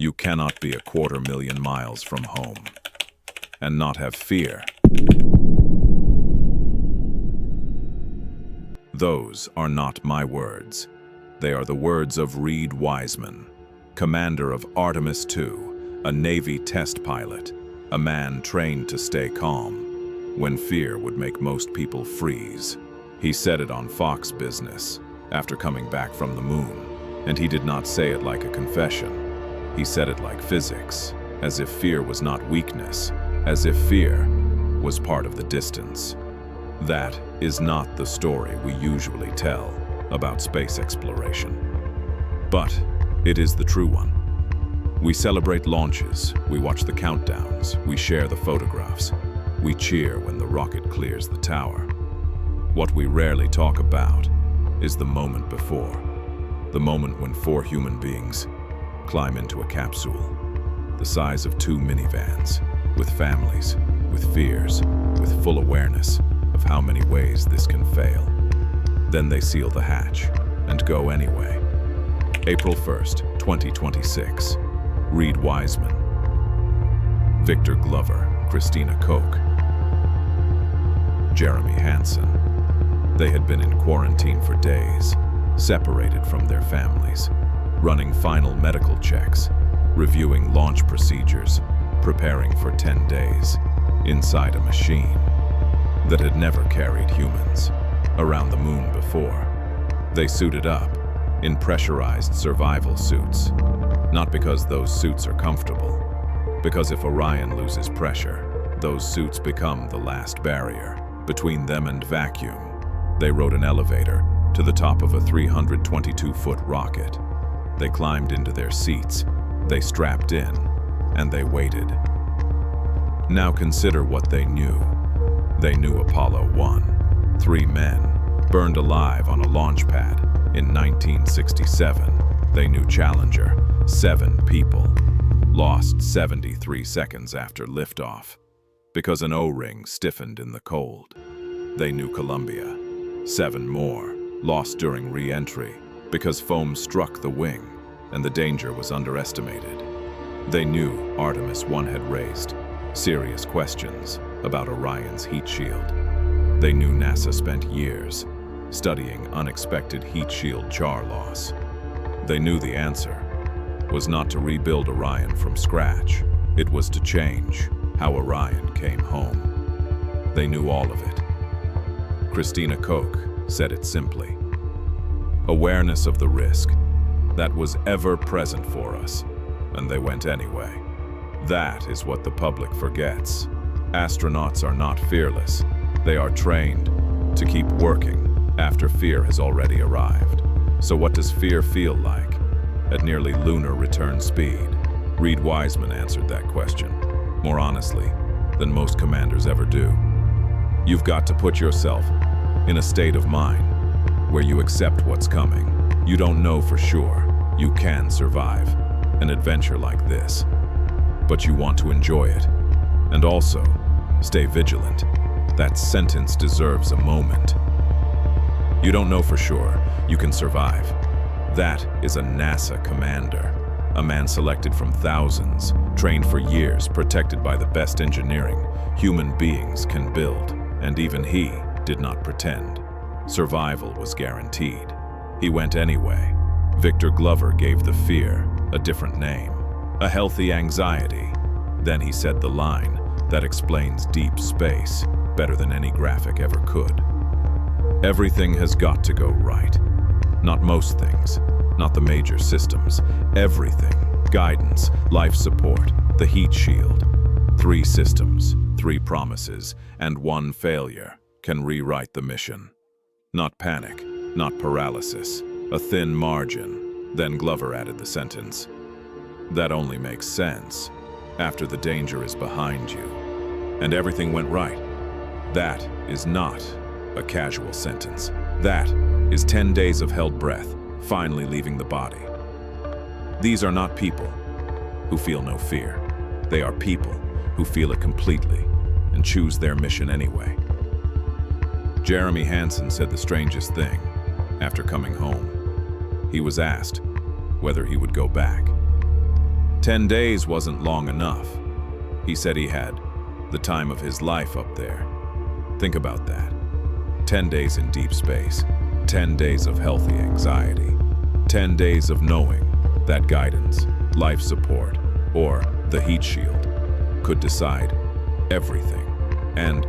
You cannot be 250,000 miles from home and not have fear. Those are not my words. They are the words of Reid Wiseman, commander of Artemis II, a Navy test pilot, a man trained to stay calm when fear would make most people freeze. He said it on Fox Business after coming back from the moon, and he did not say it like a confession. He said it like physics, as if fear was not weakness, as if fear was part of the distance. That is not the story we usually tell about space exploration. But it is the true one. We celebrate launches, we watch the countdowns, we share the photographs, we cheer when the rocket clears the tower. What we rarely talk about is the moment before, the moment when 4 human beings climb into a capsule, the size of 2 minivans, with families, with fears, with full awareness of how many ways this can fail. Then they seal the hatch and go anyway. April 1st, 2026. Reid Wiseman, Victor Glover, Christina Koch, Jeremy Hansen. They had been in quarantine for days, separated from their families, running final medical checks, reviewing launch procedures, preparing for 10 days, inside a machine that had never carried humans around the moon before. They suited up in pressurized survival suits, not because those suits are comfortable, because if Orion loses pressure, those suits become the last barrier between them and vacuum. They rode an elevator to the top of a 322-foot rocket. They climbed into their seats, they strapped in, and they waited. Now consider what they knew. They knew Apollo 1, 3 men, burned alive on a launch pad in 1967. They knew Challenger, 7 people, lost 73 seconds after liftoff because an O-ring stiffened in the cold. They knew Columbia, 7 more, lost during re-entry because foam struck the wing and the danger was underestimated. They knew Artemis 1 had raised serious questions about Orion's heat shield. They knew NASA spent years studying unexpected heat shield char loss. They knew the answer was not to rebuild Orion from scratch. It was to change how Orion came home. They knew all of it. Christina Koch said it simply. Awareness of the risk that was ever present for us, and they went anyway. That is what the public forgets. Astronauts are not fearless. They are trained to keep working after fear has already arrived. So what does fear feel like at nearly lunar return speed? Reid Wiseman answered that question, more honestly than most commanders ever do. You've got to put yourself in a state of mind where you accept what's coming. You don't know for sure you can survive an adventure like this, but you want to enjoy it. And also, stay vigilant. That sentence deserves a moment. You don't know for sure you can survive. That is a NASA commander, a man selected from thousands, trained for years, protected by the best engineering human beings can build, and even he did not pretend. Survival was guaranteed. He went anyway. Victor Glover gave the fear a different name, a healthy anxiety. Then he said the line that explains deep space better than any graphic ever could. Everything has got to go right. Not most things, not the major systems. Everything. Guidance, life support, the heat shield. 3 systems, 3 promises, and 1 failure can rewrite the mission. Not panic, not paralysis, a thin margin. Then Glover added the sentence. That only makes sense after the danger is behind you. And everything went right. That is not a casual sentence. That is 10 days of held breath, finally leaving the body. These are not people who feel no fear. They are people who feel it completely and choose their mission anyway. Jeremy Hansen said the strangest thing after coming home. He was asked whether he would go back. 10 days wasn't long enough. He said he had the time of his life up there. Think about that. 10 days in deep space, 10 days of healthy anxiety, 10 days of knowing that guidance, life support, or the heat shield could decide everything. And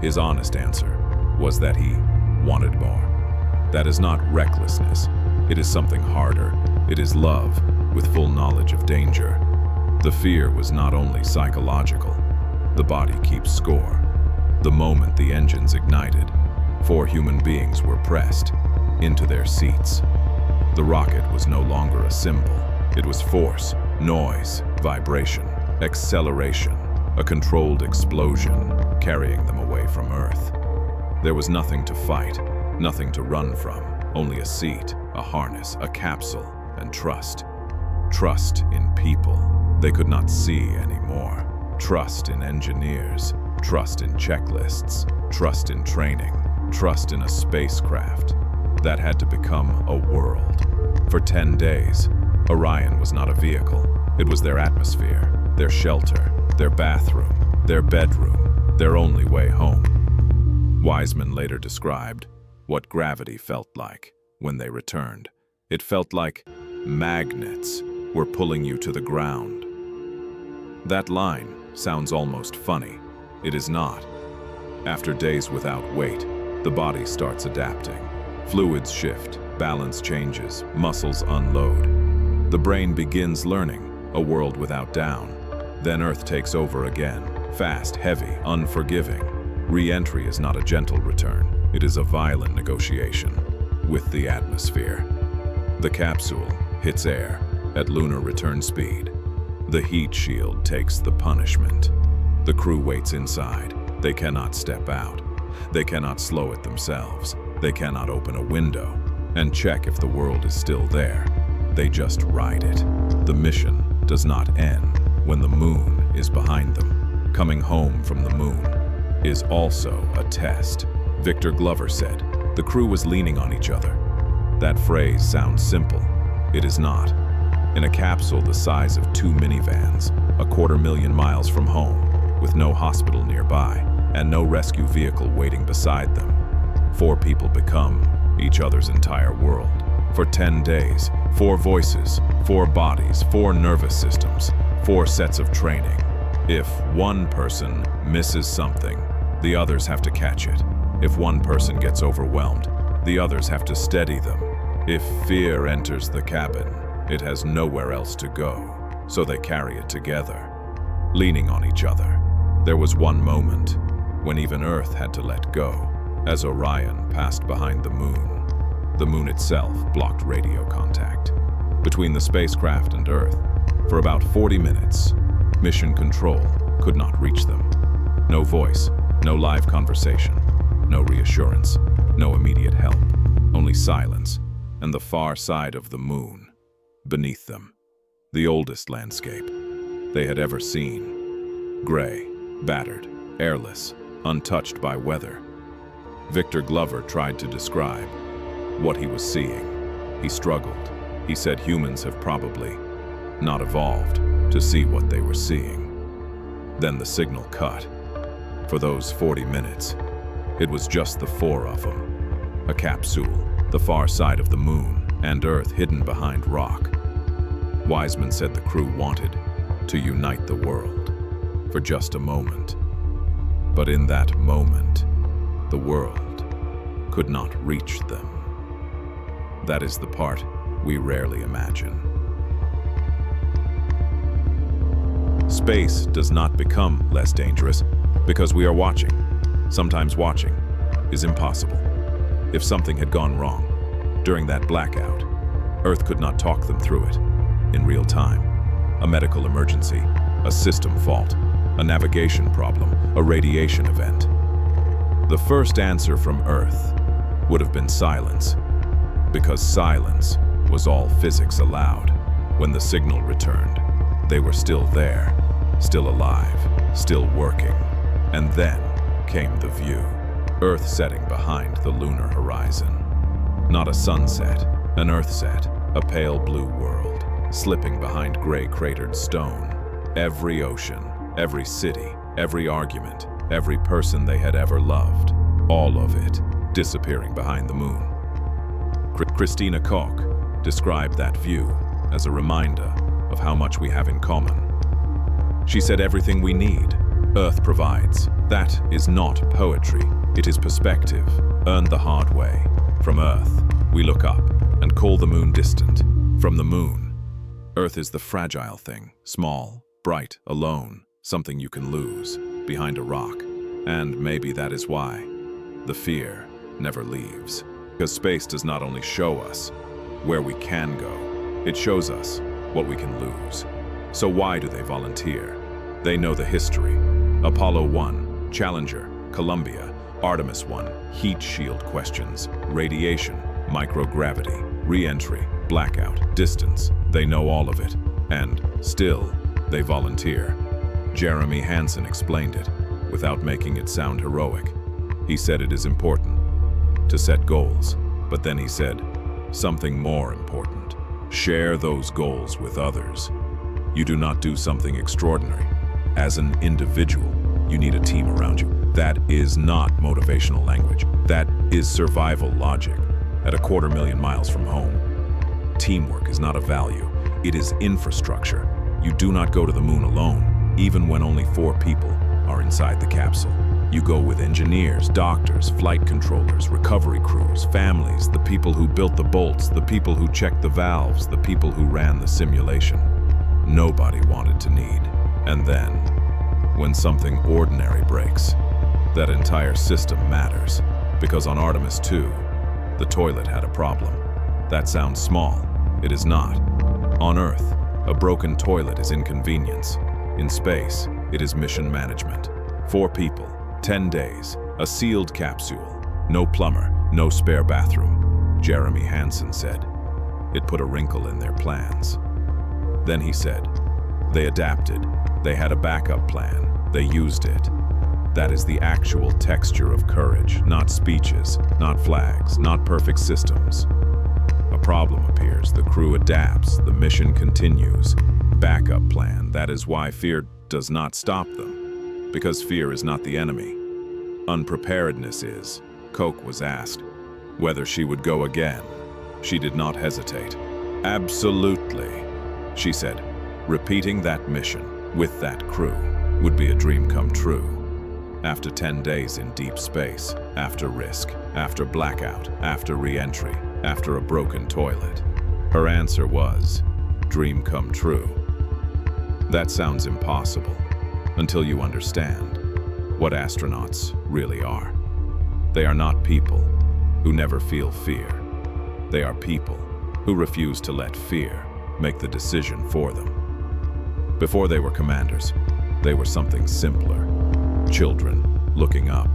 his honest answer was that he wanted more. That is not recklessness. It is something harder. It is love with full knowledge of danger. The fear was not only psychological. The body keeps score. The moment the engines ignited, 4 human beings were pressed into their seats. The rocket was no longer a symbol. It was force, noise, vibration, acceleration, a controlled explosion carrying them away from Earth. There was nothing to fight, nothing to run from, only a seat, a harness, a capsule, and trust. Trust in people they could not see anymore. Trust in engineers, trust in checklists, trust in training, trust in a spacecraft that had to become a world. For 10 days, Orion was not a vehicle. It was their atmosphere, their shelter, their bathroom, their bedroom, their only way home. Wiseman later described what gravity felt like when they returned. It felt like magnets were pulling you to the ground. That line sounds almost funny. It is not. After days without weight, the body starts adapting. Fluids shift, balance changes, muscles unload. The brain begins learning a world without down. Then Earth takes over again, fast, heavy, unforgiving. Re-entry is not a gentle return. It is a violent negotiation with the atmosphere. The capsule hits air at lunar return speed. The heat shield takes the punishment. The crew waits inside. They cannot step out. They cannot slow it themselves. They cannot open a window and check if the world is still there. They just ride it. The mission does not end when the moon is behind them. Coming home from the moon is also a test. Victor Glover said, "The crew was leaning on each other." That phrase sounds simple. It is not. In a capsule the size of 2 minivans, 250,000 miles from home, with no hospital nearby and no rescue vehicle waiting beside them, 4 people become each other's entire world. For 10 days, 4 voices, 4 bodies, 4 nervous systems, 4 sets of training. If one person misses something, the others have to catch it. If one person gets overwhelmed, the others have to steady them. If fear enters the cabin, it has nowhere else to go, so they carry it together, leaning on each other. There was one moment when even Earth had to let go, as Orion passed behind the moon. The moon itself blocked radio contact between the spacecraft and Earth. For about 40 minutes, mission control could not reach them. No voice, no live conversation, no reassurance, no immediate help, only silence and the far side of the moon beneath them. The oldest landscape they had ever seen. Gray, battered, airless, untouched by weather. Victor Glover tried to describe what he was seeing. He struggled. He said humans have probably not evolved to see what they were seeing. Then the signal cut. For those 40 minutes, it was just the 4 of them. A capsule, the far side of the moon, and Earth hidden behind rock. Wiseman said the crew wanted to unite the world for just a moment. But in that moment, the world could not reach them. That is the part we rarely imagine. Space does not become less dangerous because we are watching. Sometimes watching is impossible. If something had gone wrong during that blackout, Earth could not talk them through it in real time. A medical emergency, a system fault, a navigation problem, a radiation event. The first answer from Earth would have been silence, because silence was all physics allowed. When the signal returned, they were still there, still alive, still working. And then came the view. Earth setting behind the lunar horizon. Not a sunset, an Earthset, a pale blue world. slipping behind gray cratered stone. Every ocean, every city, every argument, every person they had ever loved, all of it disappearing behind the moon. Christina Koch described that view as a reminder of how much we have in common. She said everything we need, Earth provides. That is not poetry, it is perspective, earned the hard way. From Earth, we look up and call the moon distant. From the moon, Earth is the fragile thing, small, bright, alone, something you can lose, behind a rock. And maybe that is why the fear never leaves. Because space does not only show us where we can go, it shows us what we can lose. So why do they volunteer? They know the history. Apollo 1, Challenger, Columbia, Artemis 1, heat shield questions, radiation, microgravity, re-entry, blackout, distance. They know all of it. And still, they volunteer. Jeremy Hansen explained it without making it sound heroic. He said it is important to set goals, but then he said something more important. Share those goals with others. You do not do something extraordinary. As an individual, you need a team around you. That is not motivational language. That is survival logic. At 250,000 miles from home, teamwork is not a value. It is infrastructure. You do not go to the moon alone, even when only 4 people are inside the capsule. You go with engineers, doctors, flight controllers, recovery crews, families, the people who built the bolts, the people who checked the valves, the people who ran the simulation. Nobody wanted to need. And then, when something ordinary breaks, that entire system matters. Because on Artemis 2, the toilet had a problem. That sounds small. It is not. On Earth, a broken toilet is inconvenience. In space, it is mission management. 4 people, 10 days, a sealed capsule, no plumber, no spare bathroom. Jeremy Hansen said. It put a wrinkle in their plans. Then he said, they adapted. They had a backup plan. They used it. That is the actual texture of courage, not speeches, not flags, not perfect systems. A problem appears, the crew adapts, the mission continues. Backup plan, that is why fear does not stop them. Because fear is not the enemy. Unpreparedness is. Koch was asked whether she would go again. She did not hesitate. Absolutely, she said. Repeating that mission with that crew would be a dream come true. After 10 days in deep space, after risk, after blackout, after re-entry, after a broken toilet, her answer was, dream come true. That sounds impossible until you understand what astronauts really are. They are not people who never feel fear. They are people who refuse to let fear make the decision for them. Before they were commanders, they were something simpler. Children looking up.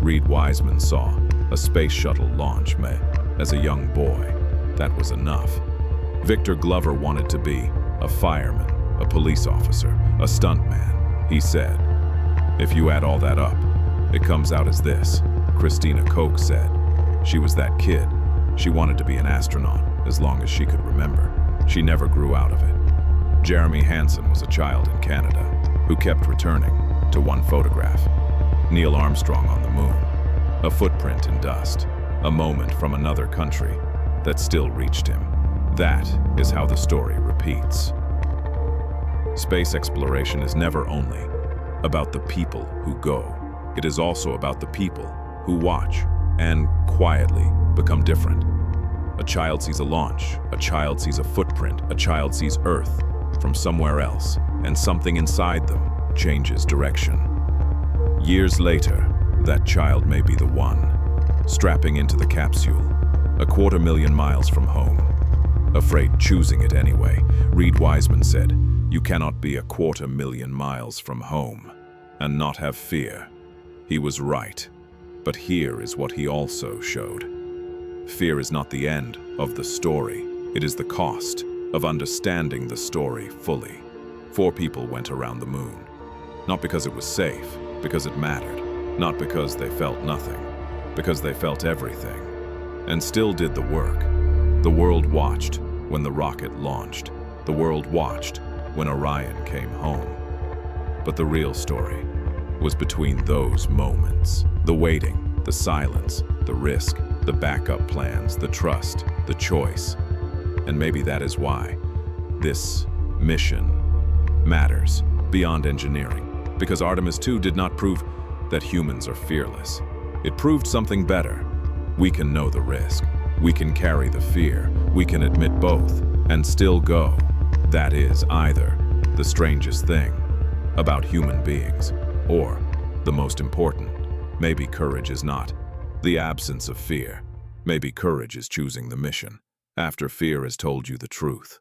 Reid Wiseman saw a space shuttle launch as a young boy. That was enough. Victor Glover wanted to be a fireman, a police officer, a stuntman. He said, if you add all that up, it comes out as this. Christina Koch said. She was that kid. She wanted to be an astronaut as long as she could remember. She never grew out of it. Jeremy Hansen was a child in Canada who kept returning to one photograph. Neil Armstrong on the moon. A footprint in dust. A moment from another country that still reached him. That is how the story repeats. Space exploration is never only about the people who go. It is also about the people who watch and quietly become different. A child sees a launch, a child sees a footprint, a child sees Earth from somewhere else, and something inside them changes direction. Years later, that child may be the one, strapping into the capsule, 250,000 miles from home. Afraid choosing it anyway, Reid Wiseman said, you cannot be 250,000 miles from home and not have fear. He was right, but here is what he also showed. Fear is not the end of the story. It is the cost of understanding the story fully. 4 people went around the moon. Not because it was safe, because it mattered. Not because they felt nothing, because they felt everything. And still did the work. The world watched when the rocket launched. The world watched when Orion came home. But the real story was between those moments. The waiting, the silence, the risk, the backup plans, the trust, the choice. And maybe that is why this mission matters beyond engineering. Because Artemis 2 did not prove that humans are fearless. It proved something better. We can know the risk. We can carry the fear. We can admit both and still go. That is either the strangest thing about human beings, or the most important. Maybe courage is not the absence of fear. Maybe courage is choosing the mission after fear has told you the truth.